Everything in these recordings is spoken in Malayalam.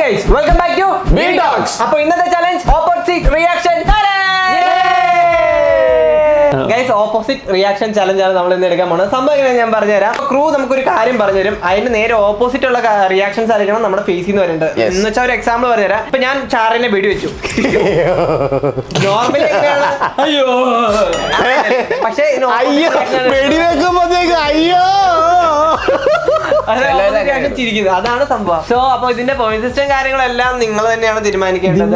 guys, welcome back to B-Talks. അപ്പോൾ ഇന്നത്തെ challenge opposite reaction guys. Opposite reaction challenge ആണ് നമ്മൾ ഇന്ന് എടുക്കാൻ പോകുന്നത്. സംഭവം എങ്ങനെയാണ് ഞാൻ പറഞ്ഞുതരാം. ക്രൂ നമുക്കൊരു കാര്യം പറഞ്ഞുതരും, അതിന് നേരെ ഓപ്പോസിറ്റ് ഉള്ള റിയാക്ഷൻസ് ആയിരിക്കണം നമ്മുടെ ഫേസിൽ നിന്ന് വരേണ്ടത്. എന്ന് വെച്ചാൽ ഒരു എക്സാമ്പിൾ പറഞ്ഞുതരാം. ഇപ്പൊ ഞാൻ ചാറിനെ വെടി വെച്ചു, നോർമലി അയ്യോ, പക്ഷേ ചിരിക്കുന്നത് അതാണ് സംഭവം. സോ അപ്പൊ ഇതിന്റെ പോയിന്റ് സിസ്റ്റം കാര്യങ്ങളെല്ലാം നിങ്ങൾ തന്നെയാണ് തീരുമാനിക്കേണ്ടത്.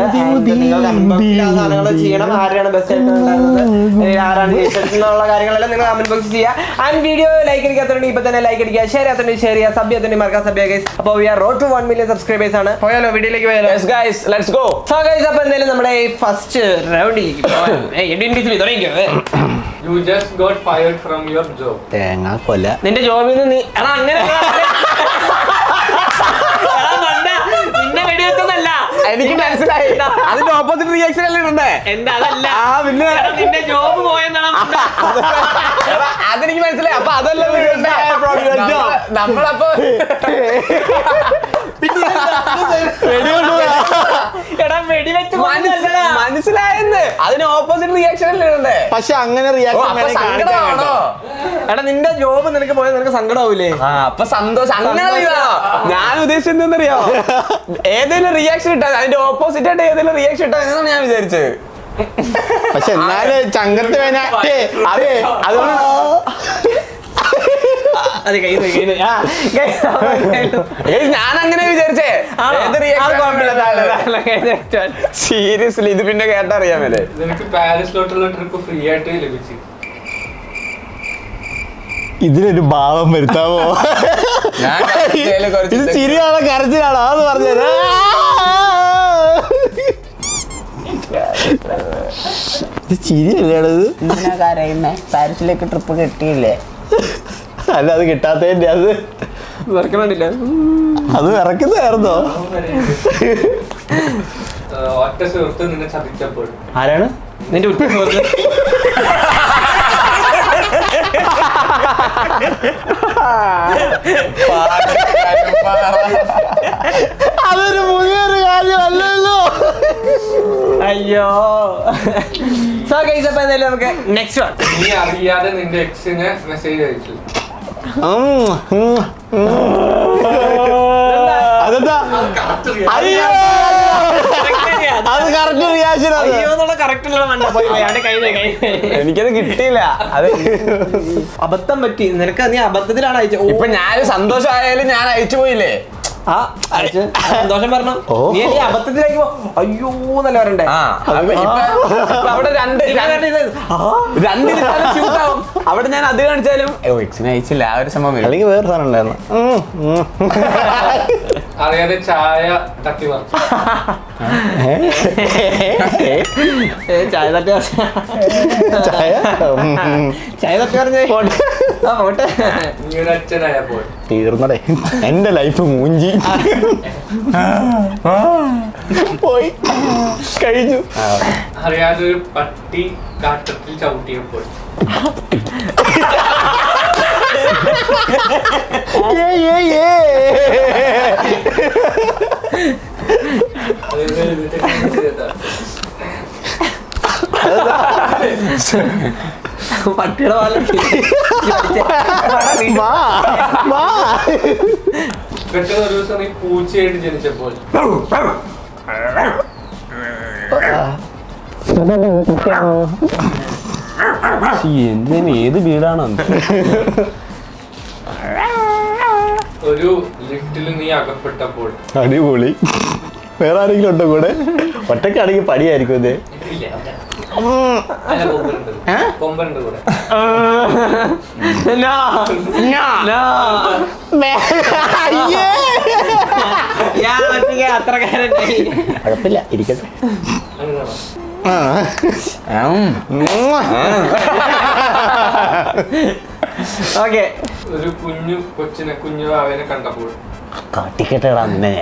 സാധനങ്ങൾ ചെയ്യണം, ആരാണ് ബെസ്റ്റ് ആയിട്ട് ഉണ്ടായിരുന്നത്, ആരാണ് എന്നുള്ള കാര്യങ്ങളെല്ലാം നിങ്ങൾ കമന്റ് ബോക്സ് ചെയ്യുക. ആൻഡ് വീഡിയോ ലൈക്ക് അടിക്കാത്തതുകൊണ്ട് ഇപ്പൊ തന്നെ ലൈക്ക് അടിക്കുക, ഷെയർ ചെയ്യാത്തതുകൊണ്ട് ഷെയർ ചെയ്യുക, സബ് ചെയ്യാത്തതുകൊണ്ട് മറക്കാൻ സബ് ചെയ്യുക. അപ്പോൾ we are road to 1 million subscribers ആണ്. പോയാലോ, വീഡിയോയിലേക്ക് പോയാലോ? Yes guys, let's go. So guys, അപ്പോൾ എന്തായാലും നമ്മുടെ ഫസ്റ്റ് റൗണ്ടിലേക്ക് പോകാം. You just got fired from your job. തേങ്ങ കൊല. നിന്റെ ജോബിൽ നിന്ന് നീ അങ്ങനെ നിന്നെ വെടിവെച്ചതല്ല, എനിക്ക് മനസ്സിലായി. അതിന്റെ ഓപ്പോസിറ്റ് റിയാക്ഷൻ അല്ലേ ഉണ്ടേ? എന്താ അതല്ല, പിന്നെ നിന്റെ ജോബ് പോയെന്നാണ്. അതെനിക്ക് മനസ്സിലായി. അപ്പൊ അതല്ല നമ്മളപ്പോ മനസ്സിലായെന്ന്. അതിന് ഓപ്പോസിറ്റ് റിയാക്ഷൻ അല്ലേ ഉണ്ടേ? പക്ഷെ അങ്ങനെ സങ്കടമാണോ? എടാ നിന്റെ ജോബ് നിനക്ക് പോയാൽ നിനക്ക് സങ്കടമാവൂലേ? അപ്പൊ സന്തോഷം. അങ്ങനെ ഞാൻ ഉദ്ദേശിച്ചത് എന്താണെന്നറിയോ? ഏതെങ്കിലും റിയാക്ഷൻ ഇട്ടാ അതിന്റെ ഓപ്പോസിറ്റ് ആയിട്ട് ഏതെങ്കിലും റിയാക്ഷൻ ഇട്ടാ എന്നാണ് ഞാൻ വിചാരിച്ചത്. പക്ഷെ എന്നാലും ചങ്കരത്ത് അതെ അതുകൊണ്ട് ഞാൻ അങ്ങനെ വിചാരിച്ചേ. സീരിയസ്ലി ഇത് പിന്നെ കേട്ടറിയാമല്ലേ? നിനക്ക് പാരീസിലോട്ടുള്ള ട്രിപ്പ് ഫ്രീ ആയിട്ട് ലഭിച്ചു. ഇതിനൊരു ഭാവം വരുത്താവോ? ഇത് ചിരിയാണോ കരച്ചിലാണോ അതെന്ന് പറഞ്ഞത്? ഇത് ചിരിയല്ലേടത്? പാരീസിലേക്ക് ട്രിപ്പ് കിട്ടിയില്ലേ? അല്ല, അത് കിട്ടാത്തതിന്റെ അത് വിറക്കണില്ല, അത് വിറക്കുന്നതായിരുന്നോ? ഒറ്റ സുഹൃത്ത് നിന്നെ ചതിച്ചപ്പോൾ ആരാണ് നിന്റെ ഉറ്റ സുഹൃത്ത്? അതൊരു പുതിയൊരു കാര്യമല്ലല്ലോ. അയ്യോ. സോ ഗൈസ്, അപ്പോൾ എന്തായാലും നമുക്ക് നെക്സ്റ്റ് വൺ. നീ അറിയാതെ നിന്റെ എക്സിന് മെസ്സേജ് അയച്ചു. അതെന്താ? അയ്യോ, അത് കറക്റ്റ് റിയാക്ഷൻ. എനിക്കത് കിട്ടിയില്ല. അത് അബദ്ധം പറ്റി നിനക്ക്, നീ അബദ്ധത്തിലാണ് അയച്ചത്. ഇപ്പൊ ഞാൻ സന്തോഷമായാലും ഞാൻ അയച്ചു പോയില്ലേ? സന്തോഷം പറഞ്ഞു. നീ അബദ്ധത്തിലേക്ക് അയ്യോ എന്നല്ല പറയണ്ടേ? അവിടെ അവിടെ ഞാൻ അത് കാണിച്ചാലും എക്സിനെ അയച്ചില്ല. ആ ഒരു സംഭവം. അല്ലെങ്കിൽ വേറെ സാധനം ഉണ്ടായിരുന്നു. അറിയാതെ ചായ തട്ടി പറിച്ചു. ചായ തട്ടി ചായ തട്ടി പറഞ്ഞേ പോട്ടെ. നീ ഒരു അച്ഛനായപ്പോൾ തീർന്നടേ എന്റെ ലൈഫ് മൂഞ്ചി പോയി കഴിഞ്ഞു. അറിയാതെ ഒരു പട്ടി കാട്ടത്തിൽ ചവിട്ടിയപ്പോൾ പട്ടിയുടെ പെട്ടെന്ന് ഒരു ദിവസം നീ പൂച്ചയായിട്ട് ജനിച്ചപ്പോൾ എന്തിന് ഏത് വീടാണോ? ഒരു ലിഫ്റ്റിൽ നീ അകപ്പെട്ടപ്പോൾ അടിപൊളി. വേറെ ആരെങ്കിലും ഉണ്ടോ കൂടെ? ഒറ്റക്കാണെങ്കിൽ പടിയായിരിക്കും ഇത്. കൊമ്പനുണ്ട് കൂടെ. കുഴപ്പമില്ല, ഇരിക്കട്ടെ. ഓക്കെ. ഒരു കുഞ്ഞു അവനെ കണ്ടപ്പോൾ കാട്ടിക്കെട്ടാ നിന്നെ.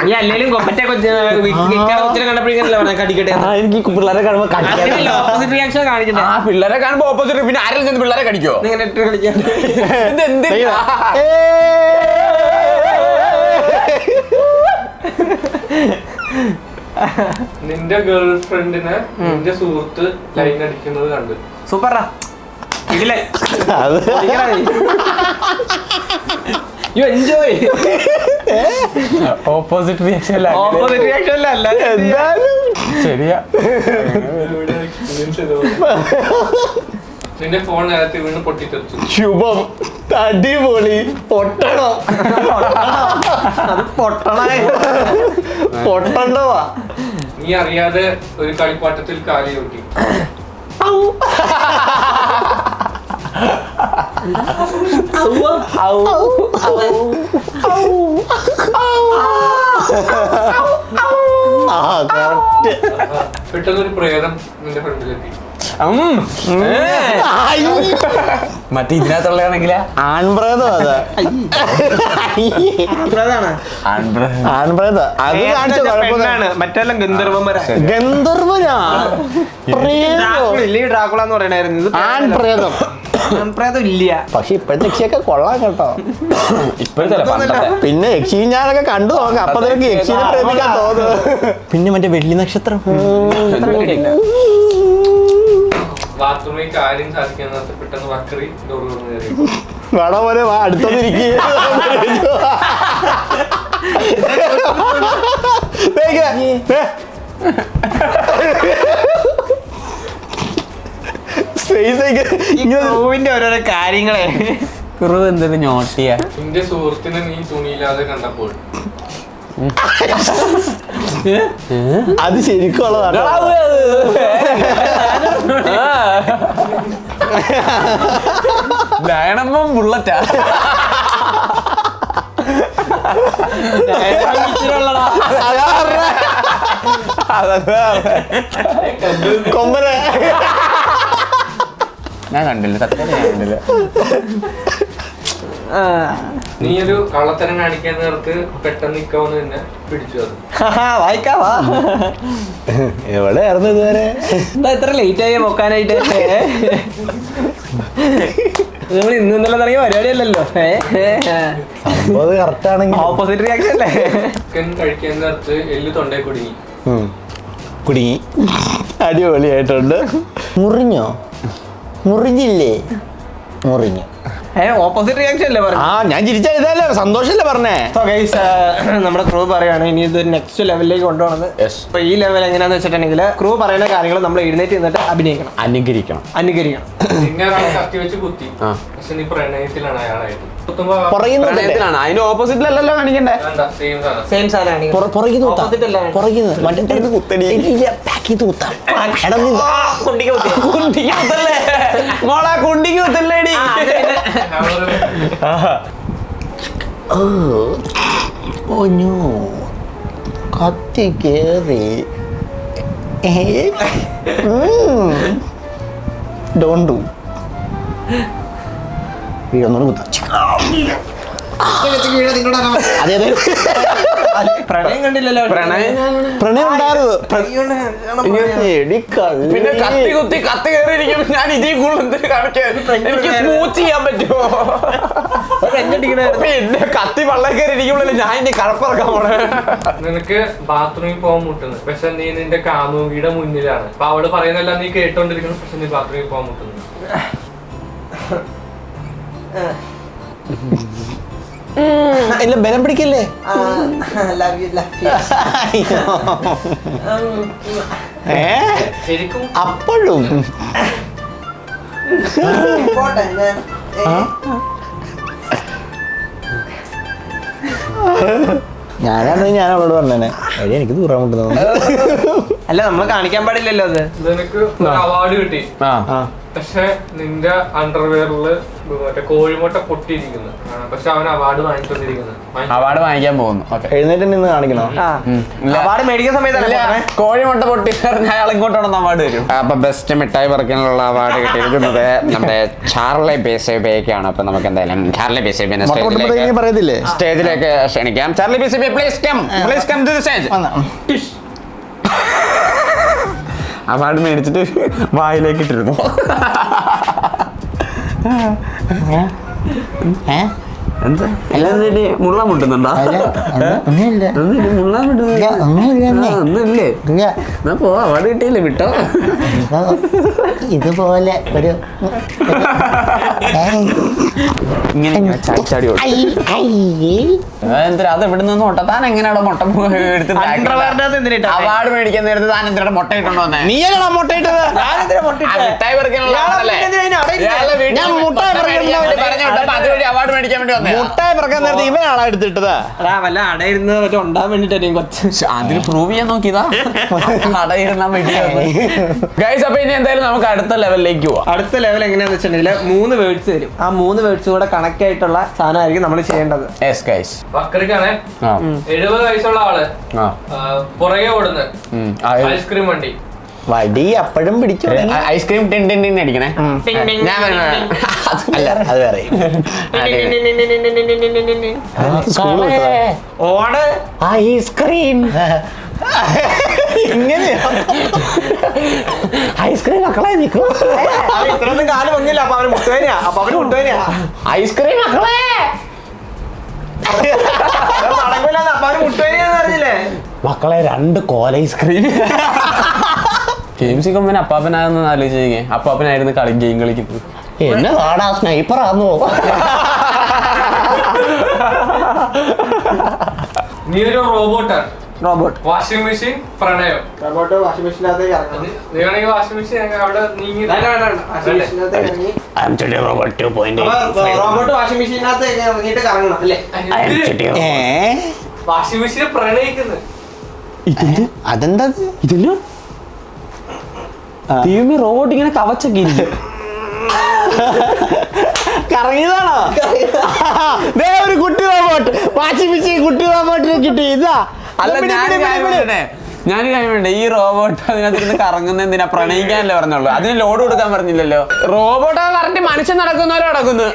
നീ അല്ലേലും കൊമ്പറ്റെ കൊച്ചിനെ കണ്ടപ്പോഴേക്കല്ലേ പറഞ്ഞ കടിക്കട്ടെ? എനിക്ക് പിള്ളേരെ കാണുമ്പോ ഓപ്പോസിറ്റ് റിയാക്ഷൻ കാണിക്കണ്ടേ? ആ പിള്ളേരെ കാണുമ്പോ ഓപ്പോസിറ്റ്. പിന്നെ ആരെങ്കിലും ചെന്ന് പിള്ളേരെ കടിക്കോ? ഇങ്ങനെ ഇട്ട് കളിക്കാൻ നിന്റെ ഗേൾ ഫ്രണ്ടിനെ നിന്റെ സുഹൃത്ത് ലൈൻ അടിക്കുന്നത് കണ്ട്. സൂപ്പറാ ഇതിലെ അത് you enjoy. Opposite reaction opposite reaction അല്ല എന്തായാലും ശരിയാ. ഇവിടെ experience ചെയ്തത്. നിന്റെ ഫോൺ നേരത്തെ വീണ് പൊട്ടിത്തെറിച്ചു. ശുഭം, അടിപൊളി, പൊട്ടണം, അത് പൊട്ടണേ. പൊട്ടണ്ടവാ. നീ അറിയാതെ ഒരു കളിപ്പാട്ടത്തിൽ കാലി ഒട്ടി. പെട്ടെന്നൊരു പ്രേതം നിന്റെ ഫ്രണ്ടിലെത്തി. മറ്റേ ഇതിനകത്തുള്ളതാണെങ്കിലാ ആൺപ്രേതം അതാ. ആൺപ്രേത അത് കാണിച്ച കുഴപ്പമില്ല. മറ്റെല്ലാം ഗന്ധർവന്മാരാ. ഗന്ധർവനാ ഡ്രാക്കുള എന്ന് പറയണായിരുന്നു. ഇത് ആൺപ്രേതം. ആൺപ്രേതം ഇല്ല. പക്ഷെ ഇപ്പോഴത്തെ യക്ഷിയൊക്കെ കൊള്ളാം കേട്ടോ. ഇപ്പോഴത്തെ പിന്നെ യക്ഷി ഞാനൊക്കെ കണ്ടു നോക്കാം. അപ്പൊ നിനക്ക് യക്ഷിനെ പ്രേമിക്കാൻ തോന്നുന്നു. പിന്നെ മറ്റേ വെള്ളി നക്ഷത്രം ബാത്റൂമിൽ കാര്യം സാധിക്കാൻ നേരത്തെ പെട്ടെന്ന് വക്കറി ഡോർ തുറന്നു കയറി. വേണ പോലെ വാ അടുത്തൊന്നിരിക്കുക. ഓരോരോ കാര്യങ്ങളെ കുറവ് എന്തൊരു ഞോട്ടിയാ. നിന്റെ സുഹൃത്തിനെ നീ തുണിയില്ലാതെ കണ്ടപ്പോൾ അത് ശരിക്കുള്ളതാണ്. ഡയണമ്മം ബുള്ളറ്റാ. കൊമ്പനെ ഞാൻ കണ്ടില്ല, സത്യം ഞാൻ കണ്ടില്ല. നീ ഒരു കള്ളത്തരം കാണിക്കാൻ നേരത്ത് പെട്ടെന്ന് നിക്കാവുന്ന തന്നെ പിടിച്ചു. അത് വായിക്കാവാ. എവിടെയായിരുന്നു ഇതുവരെ? എന്താ ഇത്ര ലേറ്റ് ആയി നോക്കാനായിട്ട്? നമ്മൾ ഇന്നലെ തുടങ്ങിയ പരിപാടിയല്ലല്ലോ. അത് കറക്റ്റ് ആണെങ്കിൽ ഓപ്പോസിറ്റ് റിയാക്ഷൻ അല്ലേ? ചിക്കൻ കഴിക്കാൻ നേരത്ത് എല്ല് തൊണ്ടയിൽ കുടുങ്ങി. കുടുങ്ങി. അടിപൊളിയായിട്ടുണ്ട്. മുറിഞ്ഞോ? മുറിഞ്ഞില്ലേ? മുറിഞ്ഞു. ഓപ്പോസിറ്റ് റിയാക്ഷൻ അല്ലേ പറഞ്ഞു? ഞാൻ ചിരിച്ചാ ഇതല്ലേ സന്തോഷല്ലേ പറഞ്ഞേ. നമ്മുടെ ക്രൂ പറയാണ് ഇനി ഇത് നെക്സ്റ്റ് ലെവലിലേക്ക് കൊണ്ടുപോകണത്. അപ്പൊ ഈ ലെവൽ എങ്ങനെയാന്ന് വെച്ചിട്ടുണ്ടെങ്കിൽ ക്രൂ പറയുന്ന കാര്യങ്ങൾ നമ്മൾ എഴുന്നേറ്റ് നിന്നിട്ട് അഭിനയിക്കണം, അനുകരിക്കണം. നിന്നെ ഒരാൾ കത്തി വെച്ച് കുത്തി, പക്ഷെ നീ പ്രണയത്തിലാണ് അയാളായിട്ട്. പുറകിലാണ്. അതിന്റെ ഓപ്പോസിറ്റിലല്ലല്ലോ കാണിക്കണ്ടേ. സെയിം സാധനമാണ്. Opposite അല്ല. മോളെ കുണ്ടിക്ക് കുത്തല്ലേടി. കത്തി കേറി. Don't do. ഒന്നും കുത്താം. അതെ അതെ, പ്രണയം കണ്ടില്ലല്ലോ. പ്രണയം ഉണ്ടായിരുന്നു. പിന്നെ കത്തി കുത്തി കത്തി കയറിയിരിക്കും. ഞാൻ ഇതിൽ കൂടുതൽ കാണിക്കാൻ എനിക്ക് സ്മൂത്ത് ചെയ്യാൻ പറ്റുമോ? പിന്നെ കത്തി വള്ളം കയറി ഇരിക്കുമ്പോഴല്ലേ ഞാൻ എന്റെ കഴപ്പിറക്കാൻ പോണേ. നിനക്ക് ബാത്റൂമിൽ പോകാൻ മുട്ടുന്നു, പക്ഷെ നീ നിന്റെ കാമുകിയുടെ മുന്നിലാണ്. അപ്പൊ അവള് പറയുന്നല്ല നീ കേട്ടോണ്ടിരിക്കുന്നു, പക്ഷെ നീ ബാത്റൂമിൽ പോകാൻ മുട്ടുന്നു. ഇല്ല, ബലം പിടിക്കല്ലേ. ശരിക്കും അപ്പോഴും ഞാൻ അവളോട് പറഞ്ഞേ എടി എനിക്ക് ദൂരം കൊണ്ടു. അല്ല, നമ്മള് കാണിക്കാൻ പാടില്ലല്ലോ അത്. നിനക്ക് ഒരു അവാർഡ് കിട്ടി, പക്ഷെ നിന്റെ അണ്ടർവെയറില് മറ്റേ കോഴിമുട്ട പൊട്ടിയിരിക്കുന്നു. പക്ഷെ അവൻ അവാർഡ് വാങ്ങിക്കൊണ്ടിരിക്കുന്നത്. അവാർഡ് വാങ്ങിക്കാൻ പോകുന്നു. എഴുന്നേറ്റ് നിന്ന് കാണിക്കണോ? അവാർഡ് മേടിക്കുന്ന സമയത്ത് കോഴിമുട്ട പൊട്ടി അയാൾ ഇങ്ങോട്ടാണ് അവാർഡ് തരും. അപ്പൊ ബെസ്റ്റ് മിഠായി പറക്കാനുള്ള അവാർഡ് കിട്ടിയിരിക്കുന്നത് നമ്മുടെ ചാർലി ബേസേബിയേക്കാണ്. അപ്പൊ നമുക്ക് എന്തായാലും ചാർലി ബേസേബിനെ പറയത്തില്ലേ? സ്റ്റേജിലേക്ക് ക്ഷണിക്കാം. ചാർലി ബേസേബി please come to the stage. Award മേടിച്ചിട്ട് വായിലേക്ക് ഇട്ടിരുന്നു. എന്താ മുള്ള മുട്ടുന്നുണ്ടോ? ഒന്നുമില്ല മുള്ള ഒന്നുമില്ലേ? എന്നാ പോ, അവാർഡ് കിട്ടിയില്ലേ, വിട്ടോ. ഇതുപോലെ ഒരു ഇങ്ങനെ ചാടി എന്താ അത് എവിടെ നിന്ന് മുട്ട? താൻ എങ്ങനെയാണോ മുട്ട എടുത്ത് അവാർഡ് മേടിക്കാൻ നേരത്തെ താൻ എന്തിനാണ് മുട്ട ഇട്ടുണ്ടോ വന്നേ? നീയല്ലടാ മുട്ടയിട്ടത്. മിഠായി പെറുക്കാനുള്ള ആളല്ലേ? അതുവഴി അവാർഡ് മേടിക്കാൻ വേണ്ടി വന്നേ. മുട്ടായി പിറക്കാൻ നേരത്തെ ഇവനാണോ എടുത്തിട്ടത്? വല്ല അടയിരുന്നത് മറ്റേ ഉണ്ടാൻ വേണ്ടിട്ടായിരിക്കും കുറച്ച്. അതിന് പ്രൂവ് ചെയ്യാൻ നോക്കിയതാ. അടയിരുന്നാൻ വേണ്ടി. ഗൈസ്, അപ്പൊ ഇനി എന്തായാലും നമുക്ക് അടുത്ത ലെവലിലേക്ക് പോവാം. അടുത്ത ലെവൽ എങ്ങനെയാന്ന് വെച്ചിട്ടുണ്ടെങ്കിൽ 3 വേർഡ്സ് തരും. ആ 3 വേർഡ്സ് കൂടെ കണക്ട് ആയിട്ടുള്ള സാധനമായിരിക്കും നമ്മൾ ചെയ്യേണ്ടത്. Yes guys. ബക്കറിക്കാണേ 70 വയസ്സുള്ള ആള് പുറകെ ഓടുന്നത് ഐസ്ക്രീം വണ്ടി. വടി അപ്പോഴും പിടിച്ചു. ഐസ്ക്രീം ടിൻ ടിൻ ടിൻ അടിക്കണേ. അല്ല, അത് വേറെ. ഓട് ഐസ്ക്രീം ഐസ്ക്രീം മക്കളെ നിൽക്കൂ. ഇത്രയൊന്നും കാലം വന്നില്ല. അപ്പൊ അവന് മുട്ടുവേനയാ. ഐസ്ക്രീം മക്കളെ നടക്കില്ല. അപ്പൊ അവന് മുട്ടുവേനയാന്ന് അറിഞ്ഞില്ലേ? മക്കളെ 2 കോല ഐസ്ക്രീം. ഗെയിംസ് കമ്പനി അപ്പാപ്പനാണെന്ന് ആലോചിച്ചേ. അപ്പാപ്പനായിരുന്നു ഗെയിം കളിക്കുന്നത്. എന്നെ നാടാ സ്നൈപ്പർ ആന്നോ? നീ ഒരു റോബോട്ടാണ്. റോബോട്ട് വാഷിംഗ് മെഷീൻ പ്രണയം. റോബോട്ട് വാഷിംഗ് മെഷീനകത്തേക്ക് ഇറങ്ങണം. നീ വേണമെങ്കിൽ വാഷിംഗ് മെഷീൻ അവിടെ നീങ്ങി വാഷിംഗ് മെഷീനകത്തേക്ക് ഇറങ്ങി റോബോട്ട് 2.8. റോബോട്ട് വാഷിംഗ് മെഷീനകത്തേക്ക് ഇറങ്ങിയിട്ട് കറങ്ങണം അല്ലേ? വാഷിംഗ് മെഷീനെ പ്രണയിക്കുന്നത്. അതെന്താ ഇതില് റോബോട്ട് ഇങ്ങനെ കവച്ചൊക്കെ ഇരിക്കും. കറങ്ങിയതാണോ? ഒരു കുട്ടി റോബോട്ട് വാഷിംഗ് മെഷീൻ കുട്ടി റോബോട്ടിനെ കിട്ടി. ഇതാ അല്ല, ഞാൻ കഴിവുണ്ട്. ഈ റോബോട്ട് അതിനകത്തിരുന്ന് കറങ്ങുന്ന എന്തിനാ? പ്രണയിക്കാനല്ലേ പറഞ്ഞുള്ളൂ. അതിന് ലോഡ് കൊടുക്കാൻ പറഞ്ഞില്ലല്ലോ. റോബോട്ട് കറക്റ്റ് മനുഷ്യൻ നടക്കുന്നവരോ നടക്കുന്നു.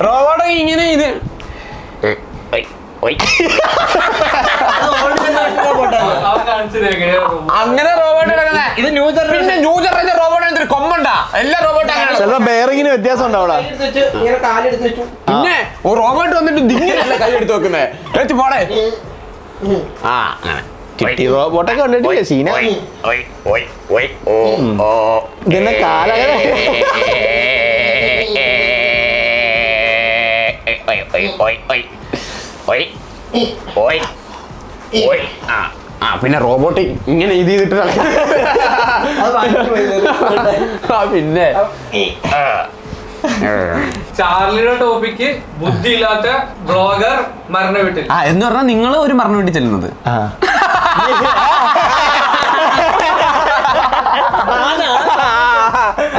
റോബോട്ട് ഇങ്ങനെ ഇത് അങ്ങനെ റോബോട്ട് നടക്കുന്നേ. ഇത് ന്യൂ പിന്നെ ന്യൂ ജനറേഷൻ റോബോട്ട് കൊമ്പുണ്ടാ? എല്ലാ റോബോട്ടും അങ്ങനെ. ചിലപ്പോ ബെയറിങ്ങിന് വ്യത്യാസം ഉണ്ടാവും. ഇങ്ങനെ കാലെടുത്ത് വെച്ചു. പിന്നെ റോബോട്ട് വന്നിട്ട് ഇതിങ്ങനെയല്ല കൈ എടുത്ത് വെക്കുന്നേ. വെച്ച് പോടേ. ആ അങ്ങനെ കിട്ടി റോബോട്ടൊക്കെ കണ്ടിട്ടില്ലേ സീന? ഇതിന്റെ കാലങ്ങനെ പിന്നെ റോബോട്ട് ഇങ്ങനെ ഇത് ചെയ്തിട്ട് പിന്നെ ചാർലിയുടെ ടോപ്പിക്ക് ബുദ്ധിയില്ലാത്ത ബ്ലോഗർ മരണ വീട്ടിൽ. എന്ന് പറഞ്ഞാൽ നിങ്ങൾ ഒരു മരണ വീട്ടിൽ ചെല്ലുന്നത്.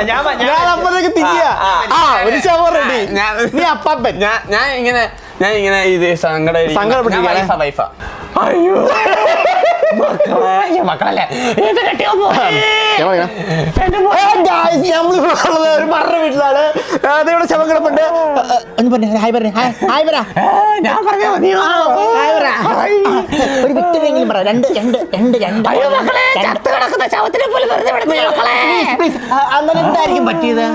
ഞാൻ അപ്പത്തേക്ക് തിരിയാ ഒരു ശവം റെഡി. നീ അപ്പാപ്പൻ. ഞാൻ ഇങ്ങനെ ഇത് സങ്കടം വൈഫാ. അയ്യോ മക്കളല്ലേ ഒരു മരണ വീട്ടിലാണ്. അതേവിടെ ശവം കിടപ്പുണ്ട്. ഒന്ന് പറഞ്ഞേ ഹായ് പറഞ്ഞേ. ഹായ് പറ. ഞാൻ പറഞ്ഞ ഒരു വിക്ടറിയെങ്കിലും പറ. രണ്ട് അന്നേരം എന്തായിരിക്കും പറ്റിയത്?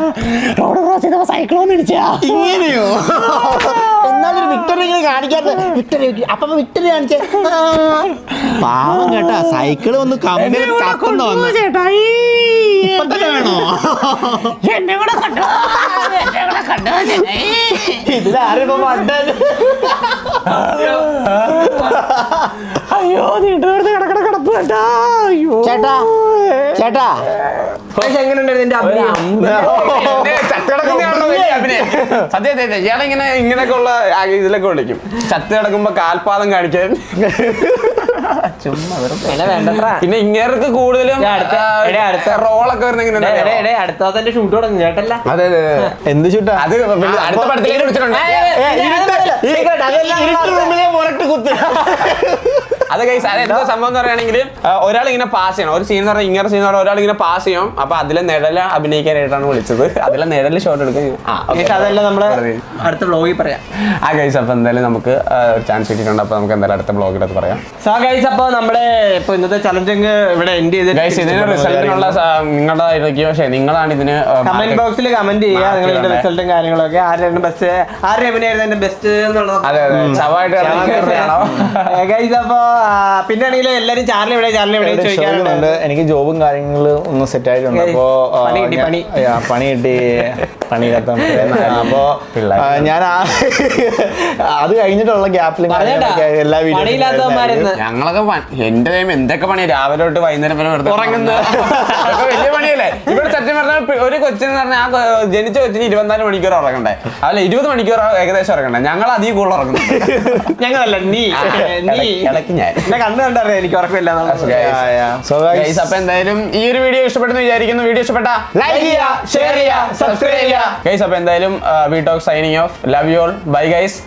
റോഡ് ക്രോസ് ചെയ്തപ്പോ സൈക്ലോൺ ഇടിച്ചാ. ഇങ്ങനെയോ? എന്നാലൊരു വിക്ടറി ഇങ്ങനെ കാണിക്കാത്ത വിക്ടറി. അപ്പൊ വിക്ടറി കാണിച്ചേ. പാവം കേട്ടാ. സൈക്കിള് ഒന്ന് കമ്പനി ചക്കൊന്നു വന്നു. ഇപ്പൊ തന്നെ വേണോ? എന്നെ കൂടെ കണ്ടോ? ഇതിലാരിപ്പോ മണ്ടൻ. അയ്യോ നീണ്ടുകൊടുത്ത് കിടപ്പ് കേട്ടാ. അയ്യോ ചേട്ടാ എങ്ങനെയുണ്ടായിരുന്നു എന്റെ അഭിനയം? സത്യം ഇയാളിങ്ങനെ ഇങ്ങനെയൊക്കെ ഉള്ള ഇതിലൊക്കെ വിളിക്കും. ചത്ത് കിടക്കുമ്പോ കാൽപാദം കാണിക്കാൻ. ചുമ്മാ വേണ്ടത്ര. പിന്നെ ഇങ്ങേർക്ക് കൂടുതലും അടുത്ത റോളൊക്കെ വരുന്ന അടുത്ത ഷൂട്ട് തുടങ്ങി കേട്ടല്ല. അതെ എന്ത് ചുട്ടാ? അത് അടുത്ത പടത്തിലേക്ക് വിളിച്ചിട്ടുണ്ട്. റൂമിലെ മുരട്ട് കുത്ത്. അത് ഗൈസ് അത് എന്താ സംഭവം എന്ന് പറയുകയാണെങ്കിൽ ഒരാൾ ഇങ്ങനെ പാസ് ചെയ്യണം. ഒരു സീൻ എന്ന് പറഞ്ഞാൽ ഇങ്ങനെ സീൻ ഒരാൾ ഇങ്ങനെ പാസ് ചെയ്യും. അപ്പൊ അതിലെ നിഴല അഭിനയിക്കാനായിട്ടാണ് വിളിച്ചത്. അതിലെ നിഴല് ഷോട്ട് എടുക്കാൻ അതെല്ലാം നമ്മള് അടുത്ത വ്ളോഗിൽ പറയാം. ആ ഗൈസ് അപ്പൊ എന്തായാലും നമുക്ക് ഒരു ചാൻസ് കിട്ടിയിട്ടുണ്ട്. അപ്പൊ നമുക്ക് എന്തായാലും അടുത്ത ബ്ലോഗിലത് പറയാം. സോ ഗൈസ് അപ്പൊ നമ്മുടെ ഇപ്പൊ ഇന്നത്തെ ചലഞ്ചിങ് ഇവിടെ എൻഡ് ചെയ്ത് ഗൈസ് ഇതിന് റിസൾട്ടിനുള്ള നിങ്ങളുടെയായിരിക്കും. പക്ഷേ നിങ്ങളാണ് ഇതിന് കമന്റ് ബോക്സിൽ കമന്റ് ചെയ്യുക നിങ്ങൾ ഇതിന്റെ റിസൾട്ടും കാര്യങ്ങളൊക്കെ. ആരുടെ ബെസ്റ്റ്, ആരുടെ അഭിനയായിരുന്നു എന്റെ ബെസ്റ്റ് എന്നുള്ളത്. അതെ അതെ ചവായിട്ട് ഗൈസ് അപ്പൊ പിന്നെ ആണെങ്കിൽ എല്ലാരും ചാനൽ ഇവിടെ ചോദിക്കാറുണ്ട്. എനിക്ക് ജോബും കാര്യങ്ങളും ഒന്ന് സെറ്റ് ആയിട്ടുണ്ട്. അപ്പോ പണി കിട്ടി അപ്പോ ഞാൻ അത് കഴിഞ്ഞിട്ടുള്ള ഗ്യാപ്പിൽ എല്ലാ പണിയില്ലാത്തവന്മാരെന്ന് ഞങ്ങളൊക്കെ എന്റെ ടൈം എന്തൊക്കെ പണിയാ രാവിലെ തൊട്ട് വൈകുന്നേരം വരെ വെറുതെ ഉറങ്ങുന്നത്. വലിയ പണിയല്ലേ ഇവിടെ സത്യം പറഞ്ഞാൽ ഒരു കൊച്ചിന് പറഞ്ഞാൽ ആ ജനിച്ച കൊച്ചിന് 24 മണിക്കൂർ ഉറങ്ങണ്ടേ, അല്ല 20 മണിക്കൂർ ഏകദേശം ഉറങ്ങണ്ടേ. ഞങ്ങൾ അധികം കൂടുതൽ ഉറങ്ങുന്നു. ഞങ്ങളല്ല നീ ഇടയ്ക്ക് ഞാൻ എന്നെ കണ്ണു കണ്ടറിയാം എനിക്ക് ഉറക്കമില്ല. അപ്പൊ എന്തായാലും ഈ ഒരു വീഡിയോ ഇഷ്ടപ്പെട്ടെന്ന് വിചാരിക്കുന്നു. വീഡിയോ ഇഷ്ടപ്പെട്ട ലൈക്ക് ചെയ്യുക, ഷെയർ ചെയ്യുക, സബ്സ്ക്രൈബ് ചെയ്യുക. ഗൈസ് അപ്പൊ എന്തായാലും we talk signing off. Love you all. Bye guys.